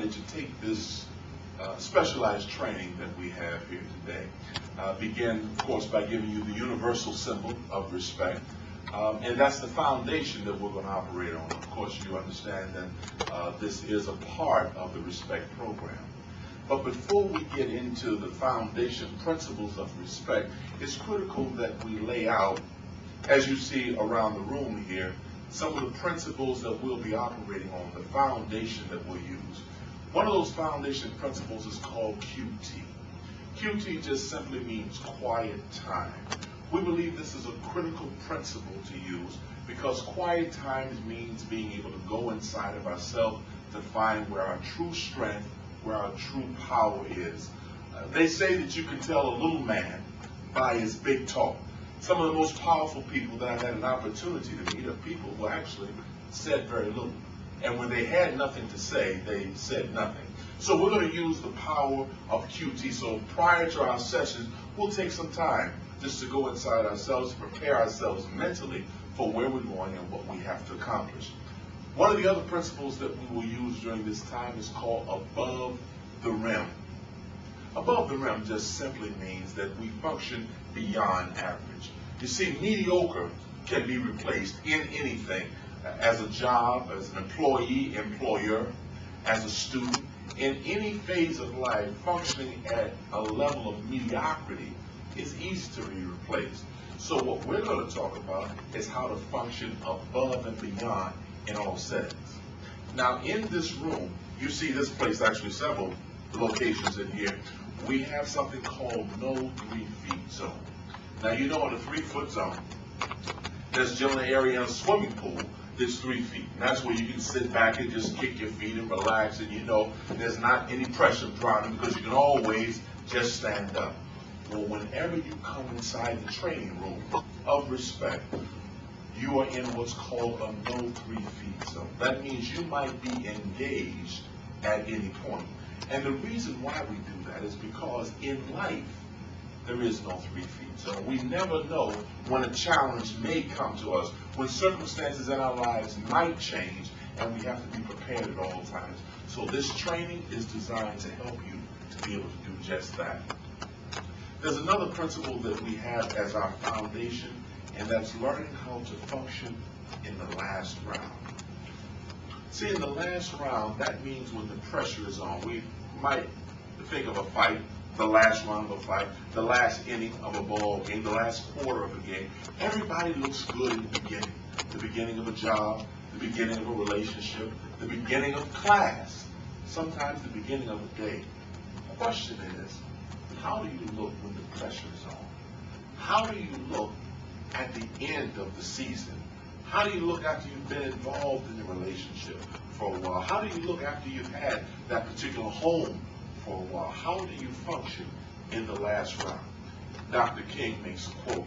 decided to take this specialized training that we have here today. Begin, of course, by giving you the universal symbol of respect. And that's the foundation that we're going to operate on. Of course, you understand that this is a part of the RESPECT program. But before we get into the foundation principles of respect, it's critical that we lay out, as you see around the room here, some of the principles that we'll be operating on, the foundation that we'll use. One of those foundation principles is called QT. QT just simply means quiet time. We believe this is a critical principle to use because quiet time means being able to go inside of ourselves to find where our true strength, where our true power is. They say that you can tell a little man by his big talk. Some of the most powerful people that I've had an opportunity to meet are people who actually said very little. And when they had nothing to say, they said nothing. So we're going to use the power of QT. So prior to our sessions, we'll take some time just to go inside ourselves, prepare ourselves mentally for where we're going and what we have to accomplish. One of the other principles that we will use during this time is called above the rim. Above the rim just simply means that we function beyond average. You see, mediocre can be replaced in anything, as a job, as an employee, employer, as a student. In any phase of life, functioning at a level of mediocrity is easy to be replaced. So what we're going to talk about is how to function above and beyond in all settings. Now, in this room, you see this place, actually several locations in here, we have something called no 3 feet zone. Now, you know in a 3-foot zone, there's generally an area in a swimming pool that's 3 feet. And that's where you can sit back and just kick your feet and relax, and you know there's not any pressure driving because you can always just stand up. Well, whenever you come inside the training room of respect, you are in what's called a no 3 feet zone. That means you might be engaged at any point. And the reason why we do that is because in life, there is no 3 feet zone. We never know when a challenge may come to us, when circumstances in our lives might change, and we have to be prepared at all times. So this training is designed to help you to be able to do just that. There's another principle that we have as our foundation, and that's learning how to function in the last round. See, in the last round, that means when the pressure is on. We might think of a fight, the last round of a fight, the last inning of a ball game, the last quarter of a game. Everybody looks good in the beginning of a job, the beginning of a relationship, the beginning of class, sometimes the beginning of a day. The question is, how do you look when the pressure is on? How do you look at the end of the season? How do you look after you've been involved in a relationship for a while? How do you look after you've had that particular home for a while? How do you function in the last round? Dr. King makes a quote,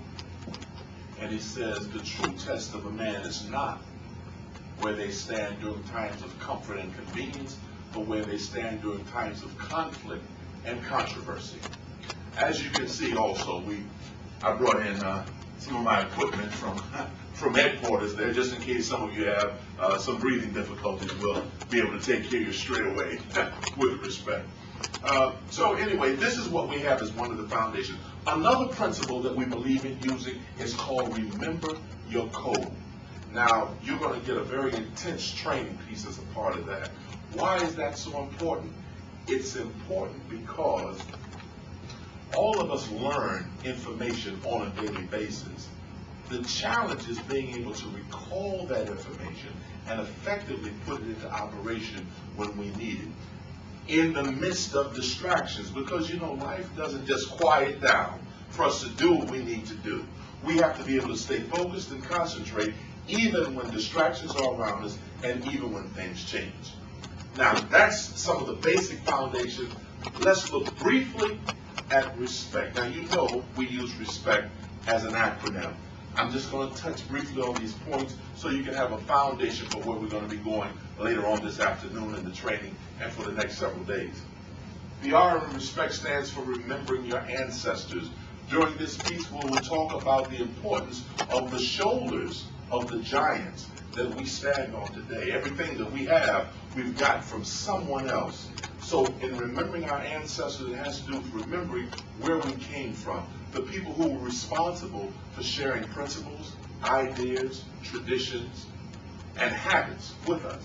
and he says, the true test of a man is not where they stand during times of comfort and convenience, but where they stand during times of conflict and controversy. As you can see also, I brought in some of my equipment from headquarters there, just in case some of you have some breathing difficulties. We'll be able to take care of you straight away with respect. So anyway, this is what we have as one of the foundations. Another principle that we believe in using is called remember your code. Now, you're going to get a very intense training piece as a part of that. Why is that so important? It's important because all of us learn information on a daily basis. The challenge is being able to recall that information and effectively put it into operation when we need it, in the midst of distractions, because you know life doesn't just quiet down for us to do what we need to do. We have to be able to stay focused and concentrate even when distractions are around us and even when things change. Now, that's some of the basic foundation. Let's look briefly at respect. Now, you know we use respect as an acronym. I'm just going to touch briefly on these points so you can have a foundation for where we're going to be going later on this afternoon in the training and for the next several days. The R in respect stands for remembering your ancestors. During this piece, we will talk about the importance of the shoulders of the giants that we stand on today. Everything that we have we've gotten from someone else. So in remembering our ancestors, it has to do with remembering where we came from, the people who were responsible for sharing principles, ideas, traditions, and habits with us.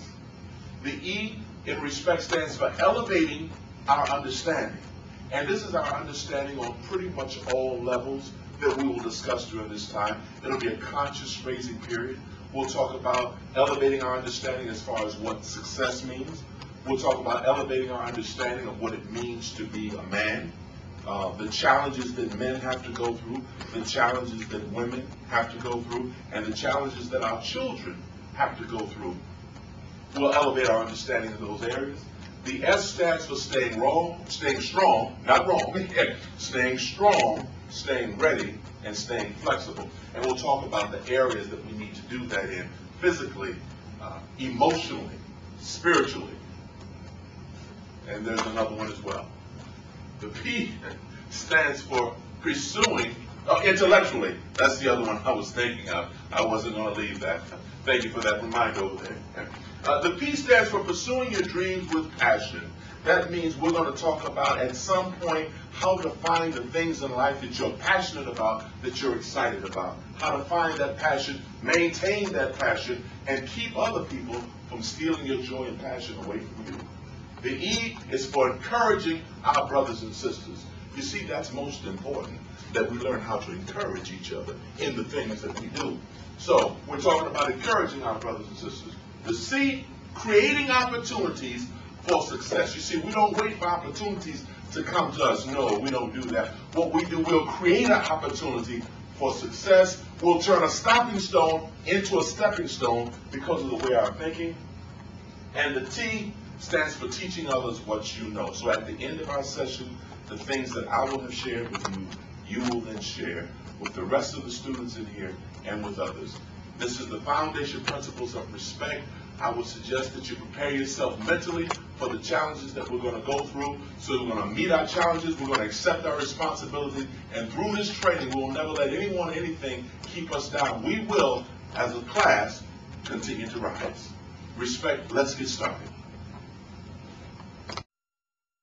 The E in respect stands for elevating our understanding. And this is our understanding on pretty much all levels that we will discuss during this time. It'll be a conscious raising period. We'll talk about elevating our understanding as far as what success means. We'll talk about elevating our understanding of what it means to be a man, the challenges that men have to go through, the challenges that women have to go through, and the challenges that our children have to go through. We'll elevate our understanding of those areas. The S stands for staying strong, not wrong, staying strong, staying ready, and staying flexible. And we'll talk about the areas that we need to do that in physically, emotionally, spiritually. And there's another one as well. The P stands for pursuing, intellectually. That's the other one I was thinking of. I wasn't going to leave that. Thank you for that reminder over there. The P stands for pursuing your dreams with passion. That means we're going to talk about at some point how to find the things in life that you're passionate about, that you're excited about. How to find that passion, maintain that passion, and keep other people from stealing your joy and passion away from you. The E is for encouraging our brothers and sisters. You see, that's most important, that we learn how to encourage each other in the things that we do. So we're talking about encouraging our brothers and sisters. The C, creating opportunities for success. You see, we don't wait for opportunities to come to us. No, we don't do that. What we do, we'll create an opportunity for success. We'll turn a stopping stone into a stepping stone because of the way our thinking. And the T stands for teaching others what you know. So at the end of our session, the things that I will have shared with you, you will then share with the rest of the students in here and with others. This is the foundation principles of respect. I would suggest that you prepare yourself mentally for the challenges that we're going to go through. So we're going to meet our challenges, we're going to accept our responsibility, and through this training, we will never let anyone or anything keep us down. We will, as a class, continue to rise. Respect, let's get started.